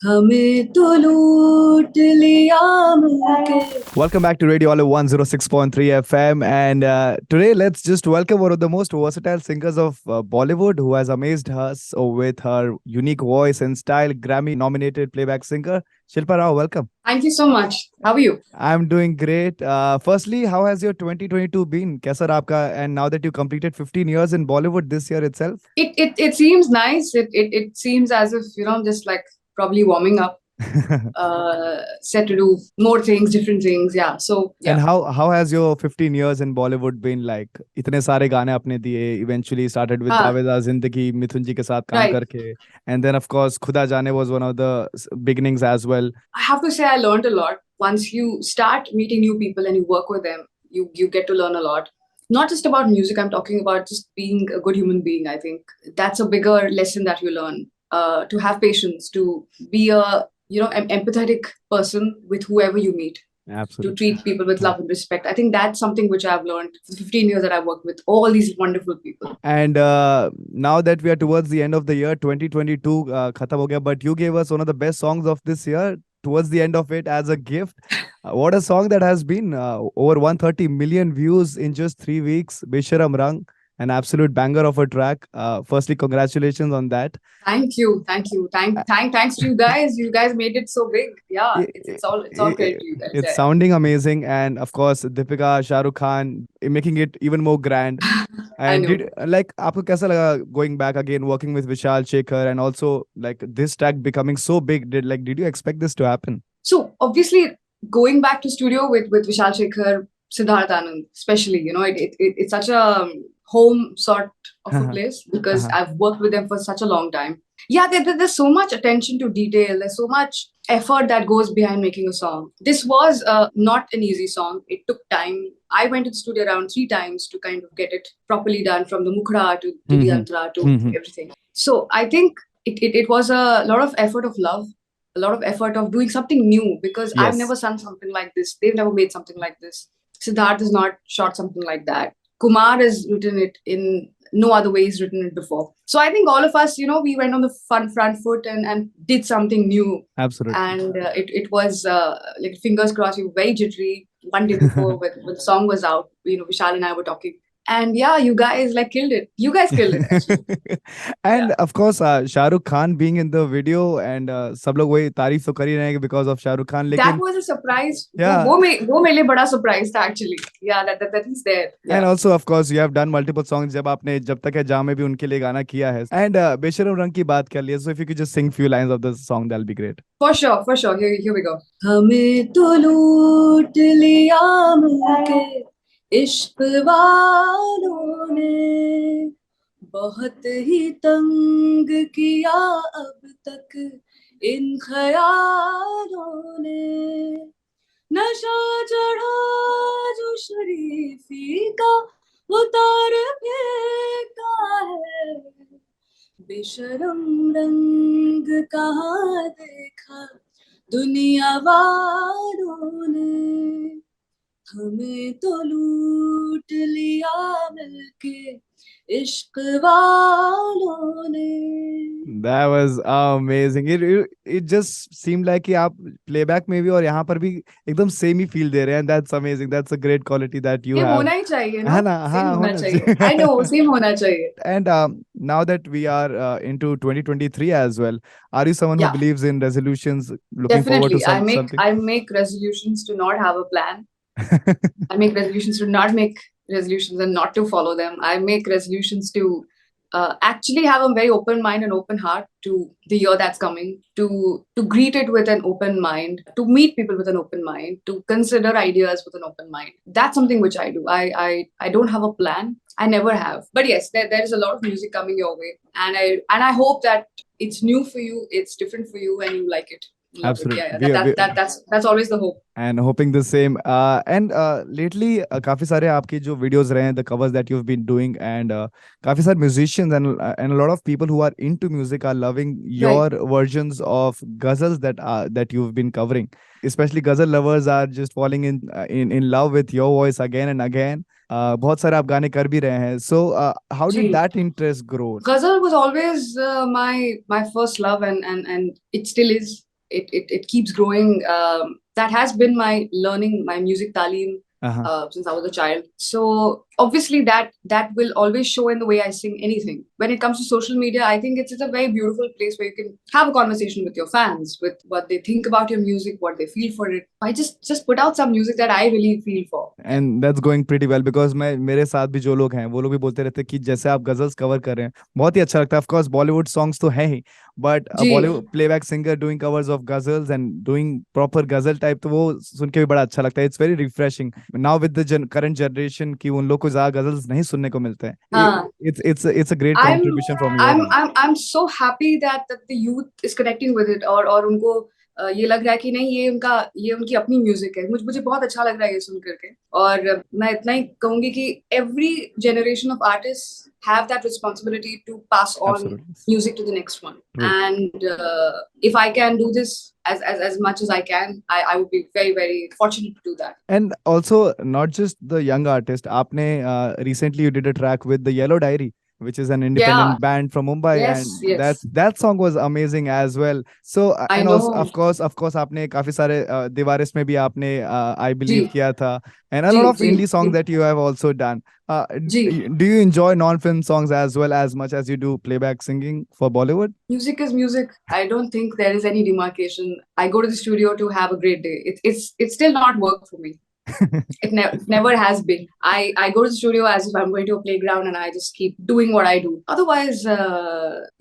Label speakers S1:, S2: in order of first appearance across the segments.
S1: हमें तो लूट लिया मिलके.
S2: Welcome back to Radio Olive 106.3 FM. And today, let's just welcome one of the most versatile singers of Bollywood who has amazed us with her unique voice and style. Grammy nominated playback singer, Shilpa Rao. Welcome.
S1: Thank you so much. How are you?
S2: I'm doing great. Firstly, how has your 2022 been? Kaisa raha aapka? And now that you completed 15 years in Bollywood this year itself?
S1: It seems nice. It seems as if I'm just like probably warming up, set to do more things, different things. Yeah. So
S2: And
S1: yeah.
S2: how has your 15 years in Bollywood been like? इतने सारे गाने आपने दिए. Eventually started with
S1: हाँ.
S2: जावेदा जिंदगी मिथुन जी के साथ काम
S1: Right.
S2: करके, and then of course खुदा जाने was one of the beginnings as well.
S1: I have to say I learned a lot. Once you start meeting new people and you work with them, you get to learn a lot. Not just about music, I'm talking about just being a good human being. I think that's a bigger lesson that you learn. To have patience, to be a empathetic person with whoever you meet, to
S2: Absolutely.
S1: treat people with love and respect. I think that's something which I've learned for the 15 years that I've worked with all these wonderful people.
S2: And now that we are towards the end of the year, 2022 khatam ho gaya, but you gave us one of the best songs of this year towards the end of it as a gift. What a song that has been over 130 million views in just 3 weeks. Besharam Rang, an absolute banger of a track. Firstly, congratulations on that.
S1: Thank you, thank you, thanks to you guys. You guys made it so big. Yeah, it's all credit to you guys.
S2: It's sounding amazing, and of course, Deepika, Shah Rukh Khan making it even more grand.
S1: I
S2: And
S1: know.
S2: did like आपको कैसा लगा going back again working with Vishal Shekhar and also like this track becoming so big? Did you expect this to happen?
S1: So obviously, going back to studio with Vishal Shekhar, Siddharth Anand, especially, it's such a home sort of a place because
S2: Uh-huh.
S1: I've worked with them for such a long time. Yeah, there's so much attention to detail. There's so much effort that goes behind making a song. This was not an easy song. It took time. I went to the studio around 3 times to kind of get it properly done, from the mukhra to the
S2: Mhm.
S1: antra to
S2: Mhm.
S1: everything. So I think it was a lot of effort of love, a lot of effort of doing something new, because I've
S2: Yes.
S1: never done something like this. They've never made something like this. Siddharth has not shot something like that. Kumar has written it in no other way he's written it before. So I think all of us, we went on the front foot and did something new.
S2: Absolutely.
S1: And it was like, fingers crossed. We were very jittery one day before when the song was out. Vishal and I were talking. And yeah, you guys like killed it. You guys killed it, actually.
S2: And
S1: Yeah.
S2: of course, Shah Rukh Khan being in the video and सब लोग वही तारीफ तो कर ही रहे हैं because of Shah Rukh Khan.
S1: That
S2: लेकिन
S1: was a surprise.
S2: yeah,
S1: वो मेरे लिए बड़ा surprise था, actually. Yeah, that is there.
S2: and
S1: Yeah.
S2: also of course you have done multiple songs. जब आपने जब तक है जहाँ में भी उनके लिए गाना किया है. And बेशरम रंग की बात कर लिया. So if you could just sing few lines of the song, that'll be great.
S1: For sure, for sure. Here we go. हमें तो लूट लिया मिलके इश्क वालों ने, बहुत ही तंग किया अब तक इन ख्यालों ने, नशा चढ़ा जो शरीफी का उतार फेंका है, बेशरम रंग कहाँ देखा दुनिया वालों ने, हमें तो लूट लिया मिलके इश्क वालों ने.
S2: That was amazing. It just seemed like कि आप playback में भी और यहाँ पर भी एकदम same ही feel दे रहे हैं. And that's amazing. That's a great quality that you
S1: same
S2: have.
S1: होना ही चाहिए ना,
S2: है ना?
S1: सेम
S2: हाँ
S1: होना
S2: होना
S1: चाहिए.
S2: चाहिए.
S1: आई नो, सेम होना चाहिए.
S2: And now that we are into 2023 as well, are you someone who
S1: Yeah,
S2: believes in resolutions, looking forward to
S1: definitely.
S2: something?
S1: I make resolutions to not have a plan. I make resolutions to not make resolutions and not to follow them. I make resolutions to actually have a very open mind and open heart to the year that's coming, to greet it with an open mind, to meet people with an open mind, to consider ideas with an open mind. That's something which I do. I don't have a plan. I never have. But yes, there is a lot of music coming your way, and I hope that it's new for you, it's different for you, and you like it. Love it.
S2: Absolutely.
S1: Yeah, yeah. That's always the hope.
S2: And hoping the same. And lately, काफी सारे आपके जो videos रहे हैं, the covers that you've been doing, and काफी सारे musicians and a lot of people who are into music are loving your
S1: Right.
S2: versions of ghazals that you've been covering. Especially ghazal lovers are just falling in love with your voice again and again. बहुत सारे आप गाने कर भी रहे हैं. So how did
S1: जी.
S2: that interest grow?
S1: Ghazal was always my first love, and it still is. it keeps growing. That has been my learning, my music talim,
S2: Uh-huh.
S1: since I was a child. So obviously that will always show in the way I sing anything. When it comes to social media, I think it's a very beautiful place where you can have a conversation with your fans, with what they think about your music, what they feel for it. I just put out some music that I really feel for.
S2: And that's going pretty well because मैं मेरे साथ भी जो लोग हैं वो लोग भी बोलते रहते हैं कि जैसे आप गजल्स कवर कर रहे हैं बहुत ही अच्छा लगता है ऑफ कोर्स बॉलीवुड सॉन्ग्स तो है ही बट
S1: जी
S2: Bollywood playback singer doing covers of ghazals and doing proper ghazal type तो वो सुन के भी बड़ा अच्छा लगता है it's very refreshing now with the current generation की उन लोग को ज्यादा गजल्स नहीं सुनने को मिलते हैं
S1: हाँ
S2: it's a great
S1: I'm
S2: contribution from your and
S1: I'm so happy that the youth is connecting with it, और उनको ये लग रहा है कि नहीं, ये उनकी अपनी म्यूजिक है। मुझे बहुत अच्छा लग रहा है ये सुन करके। और मैं इतना ही कहूंगी कि every generation of artists have that responsibility to pass on
S2: absolutely
S1: music to the next one.
S2: True
S1: And if I can do this as much as I can, I would be very, very fortunate to do that.
S2: And also, not just the young artist. आपने recently you did a track with the Yellow Diary, which is an independent
S1: Yeah.
S2: band from Mumbai,
S1: Yes,
S2: and
S1: yes.
S2: that song was amazing as well. So
S1: I
S2: and also
S1: know.
S2: of course आपने काफी सारे दीवारिस में भी आपने I
S1: ji
S2: believe किया था, and a
S1: ji
S2: lot of
S1: ji
S2: indie songs
S1: ji
S2: that you have also done.
S1: Ji
S2: Do you enjoy non-film songs as well as much as you do playback singing for Bollywood?
S1: Music is music. I don't think there is any demarcation. I go to the studio to have a great day. It's still not work for me. It never has been. I go to the studio as if I'm going to a playground and I just keep doing what I do. Otherwise,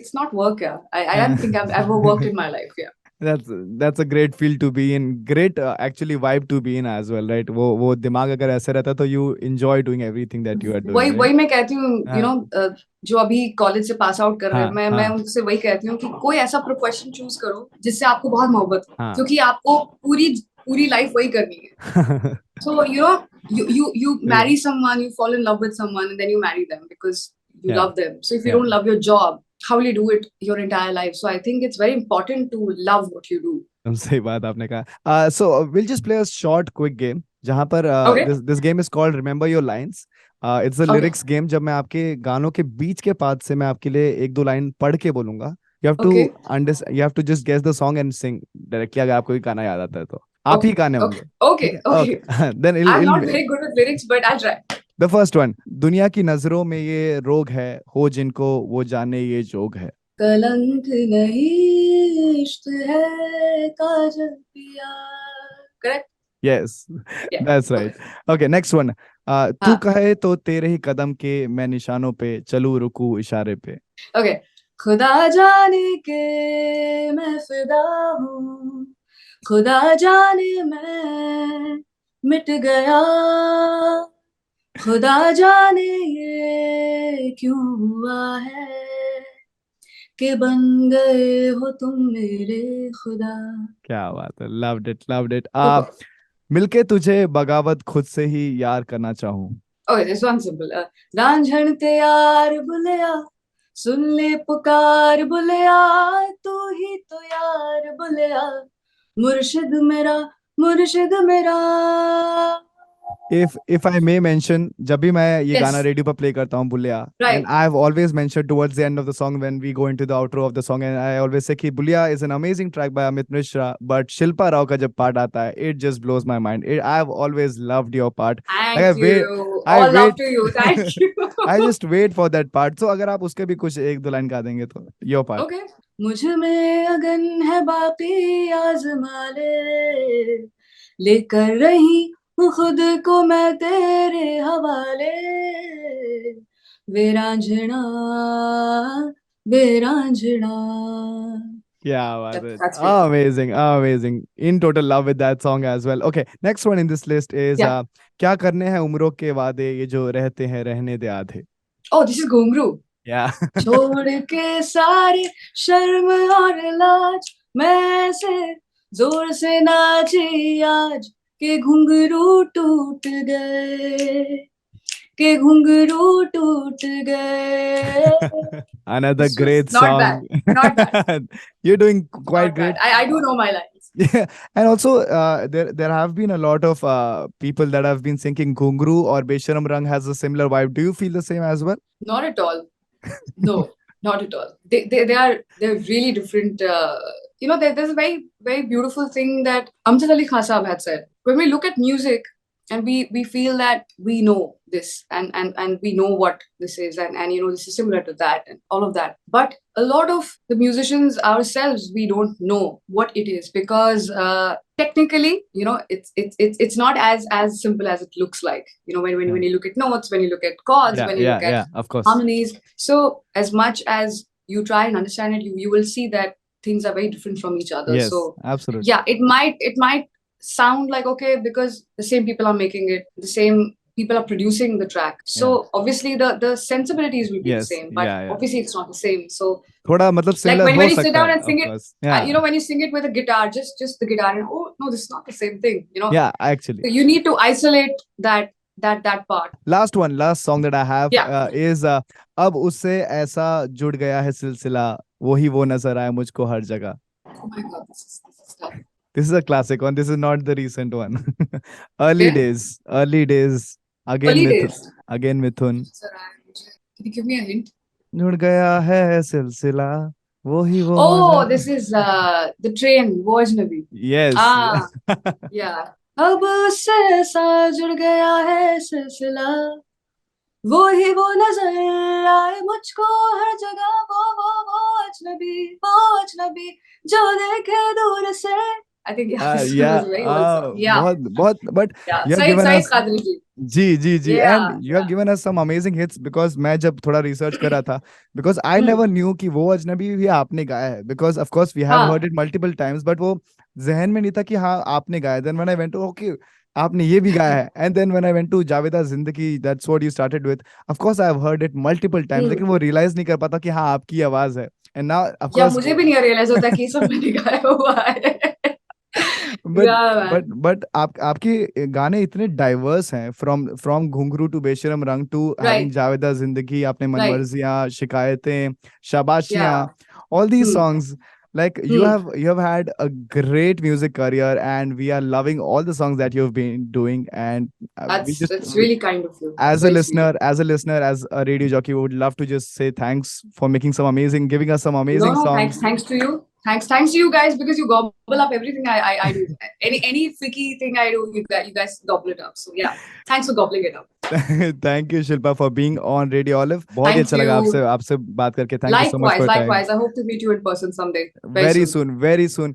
S1: it's not work. Yeah, I don't think I've ever worked in my life. Yeah.
S2: that's a great field to be in, great actually vibe to be in as well, right? वो दिमाग अगर ऐसे रहता तो you enjoy doing everything that you are doing,
S1: वही
S2: right?
S1: वही मैं कहती हूँ,
S2: हाँ
S1: जो अभी कॉलेज से पास आउट कर रहे हैं,
S2: हाँ
S1: मैं
S2: हाँ
S1: उनसे वही कहती हूँ कि कोई ऐसा प्रोफेशन चूज करो जिससे आपको बहुत मोहब्बत हो,
S2: हाँ
S1: क्योंकि आपको पूरी पूरी लाइफ वही करनी है। So you
S2: True.
S1: marry someone, you fall in love with someone, and then you marry them because you
S2: Yeah,
S1: love them. So if you
S2: yeah.
S1: don't love your job, how will you do it your entire life? So I think it's very important to love what you do.
S2: एकदम सही बात आपने कहा. So we'll just play a short quick game जहाँ पर
S1: Okay.
S2: this game is called Remember Your Lines. It's a
S1: Okay.
S2: lyrics game. जब मैं आपके गानों के बीच के पार्ट से मैं आपके लिए एक दो लाइन पढ़ के बोलूंगा. You have to
S1: Okay.
S2: understand. You have to just guess the song and sing directly. अगर आपको कोई गाना याद आता है तो आप ही
S1: Okay.
S2: गाने
S1: Okay.
S2: होंगे.
S1: Okay.
S2: ठीक है?
S1: Okay.
S2: Okay. Then
S1: I'm not
S2: it'll
S1: very good with lyrics, but I'll try.
S2: the first one. दुनिया की नजरों में ये रोग है हो जिनको वो जाने ये जोग है.
S1: कलंक नहीं इश्क है काजल पिया। Correct?
S2: Yes,
S1: Yeah.
S2: that's
S1: Okay.
S2: right. Okay, next one. तू
S1: हाँ.
S2: कहे तो तेरे ही कदम के मैं निशानों पे चलूं रुकू इशारे पे.
S1: Okay. खुदा जाने के मैं फिदा हूँ, खुदा जाने मैं मिट गया, खुदा जाने ये क्यों हुआ है कि बन गए हो तुम मेरे खुदा।
S2: क्या बात है. Loved it, loved it.
S1: Super.
S2: मिलके तुझे बगावत खुद से ही यार करना चाहूं.
S1: Okay, this one simple. रांझण ते यार बुलिया, सुन ले पुकार बुलिया, तू ही तो यार बुलिया, मुर्शिद मेरा।
S2: If I may mention, जब भी मैं ये गाना
S1: Yes,
S2: रेडियो पर प्ले करता हूँ बुलिया, and
S1: right.
S2: I've always mentioned towards the end of the song when we go into the outro of the song, and I always say कि बुलिया is an amazing track by Amit Mishra, but Shilpa Rao का जब part आता है, it just blows my mind. I've always loved your part. Like
S1: Thank you.
S2: I
S1: All love
S2: wait,
S1: to you. Thank you.
S2: I just wait for that part. So अगर आप उसके भी कुछ एक दो लाइन गा देंगे तो your part.
S1: Okay. मुझ में अगन है बाकी आजमा ले, लेकर रही हूँ खुद को मैं तेरे हवाले, वे रांझना।
S2: क्या बात है.
S1: That's great.
S2: Amazing, amazing. In total love with that song as well. Okay, next one in this list is
S1: Yeah.
S2: क्या करने हैं उम्रों के वादे ये जो रहते हैं रहने दे आधे.
S1: Oh, this is घुंघरू.
S2: Yeah.
S1: छोड़ के सारे शर्म और लाज, मैं से जोर से नाची आज के घुंघरू टूट गए, के घुंघरू टूट गए।
S2: Another
S1: This was
S2: great
S1: not
S2: song.
S1: bad. Not bad.
S2: You're doing quite
S1: Not bad.
S2: great.
S1: I do know my lines.
S2: Yeah, and also there have been a lot of people that have been thinking Gungru or Besharam Rang has a similar vibe. Do you feel the same as well?
S1: Not at all. No, not at all. They're really different there's a very, very beautiful thing that Amjad Ali Khan Sahab had said. When we look at music and we feel that we know this and we know what this is and this is similar to that and all of that. But a lot of the musicians ourselves, we don't know what it is because technically, it's not as simple as it looks like. When you look at notes, when you look at chords,
S2: Yeah,
S1: when you
S2: yeah,
S1: look at
S2: yeah, of course.
S1: harmonies. So as much as you try and understand it, you will see that things are very different from each other.
S2: Yes,
S1: So
S2: absolutely.
S1: yeah, it might sound like okay because the same people are making it, the same people are producing the track.
S2: Yeah.
S1: So obviously the sensibilities will be the
S2: Yes,
S1: same, but
S2: yeah, yeah.
S1: obviously it's not the same. So
S2: थोड़ा मतलब
S1: like
S2: similar
S1: when
S2: हो
S1: you sit
S2: सकता
S1: down
S2: है,
S1: and
S2: of
S1: sing it,
S2: course. Yeah,
S1: when you sing it with a guitar, just the guitar, and oh no, this is not the same thing.
S2: yeah, actually.
S1: So you need to isolate that part.
S2: Last song that I have
S1: Yeah.
S2: is अब उससे ऐसा जुड़ गया है सिलसिला वही वो नजर आए मुझको हर जगह.
S1: Oh my god, this is tough.
S2: This is a classic one. This is not the recent one. Early
S1: Okay.
S2: days, early days. Again
S1: Early
S2: Mithun.
S1: days.
S2: Again Mithun.
S1: Can you give me a hint?
S2: जुड़ गया है सिलसिला वही वो
S1: Oh,
S2: नजर.
S1: this is the train, वो अजनबी.
S2: Yes.
S1: Ah, yeah. अब उससे ऐसा जुड़ गया है सिलसिला वो ही वो नजर आए मुझको हर जगह वो अजनबी जो देखे दूर से. I think yeah, this was a very old song. Yeah,
S2: बहुत but
S1: yeah.
S2: you have
S1: Saeed
S2: given
S1: Saeed
S2: us
S1: Qadri ji.
S2: Ji and
S1: Yeah,
S2: you have
S1: yeah.
S2: given us some amazing hits because मैं जब थोड़ा research कर रहा था because I never knew कि वो अजनबी भी आपने गाया है because of course we have
S1: हाँ.
S2: heard it multiple times but वो जहन में नहीं था कि हाँ आपने गाया. Then when I went to okay आपने ये भी गाया है and then when I went to Javeda जिंदगी that's what you started with. Of course I have heard it multiple times लेकिन वो realize नहीं कर पाता कि हाँ आपकी आवाज है and now of
S1: या
S2: course
S1: मुझे भी नहीं रियलाइज होता कि ये सब मैंने गाया हुआ है.
S2: But
S1: Yeah, man.
S2: बट आपके गाने इतने डाइवर्स हैं फ्रॉम घुंघरू टू बेशरम रंग टू हैविंग
S1: Right,
S2: जावेदा जिंदगी आपने
S1: right.
S2: मनमर्जियां शिकायतें शाबाशियां
S1: Yeah.
S2: all these
S1: Hmm.
S2: songs like
S1: Hmm.
S2: you have had a great music career and we are loving all the songs that you've been doing and we just
S1: That's really kind of you. That's very sweet.
S2: as a radio jockey we would love to just say thanks for making some amazing giving us some
S1: No,
S2: amazing
S1: no,
S2: songs.
S1: thanks to you. Thanks to you guys because you gobble up everything I do. Any freaky thing I do, you guys gobble it up. So yeah, thanks for gobbling it up.
S2: Thank you Shilpa for being on radio olive. बहुत ही
S1: Thank
S2: अच्छा लगा आपसे
S1: you.
S2: आपसे बात करके. Thank you so much
S1: Likewise,
S2: for time.
S1: likewise. I hope to meet you in person someday. Very
S2: very
S1: soon.
S2: Soon very soon.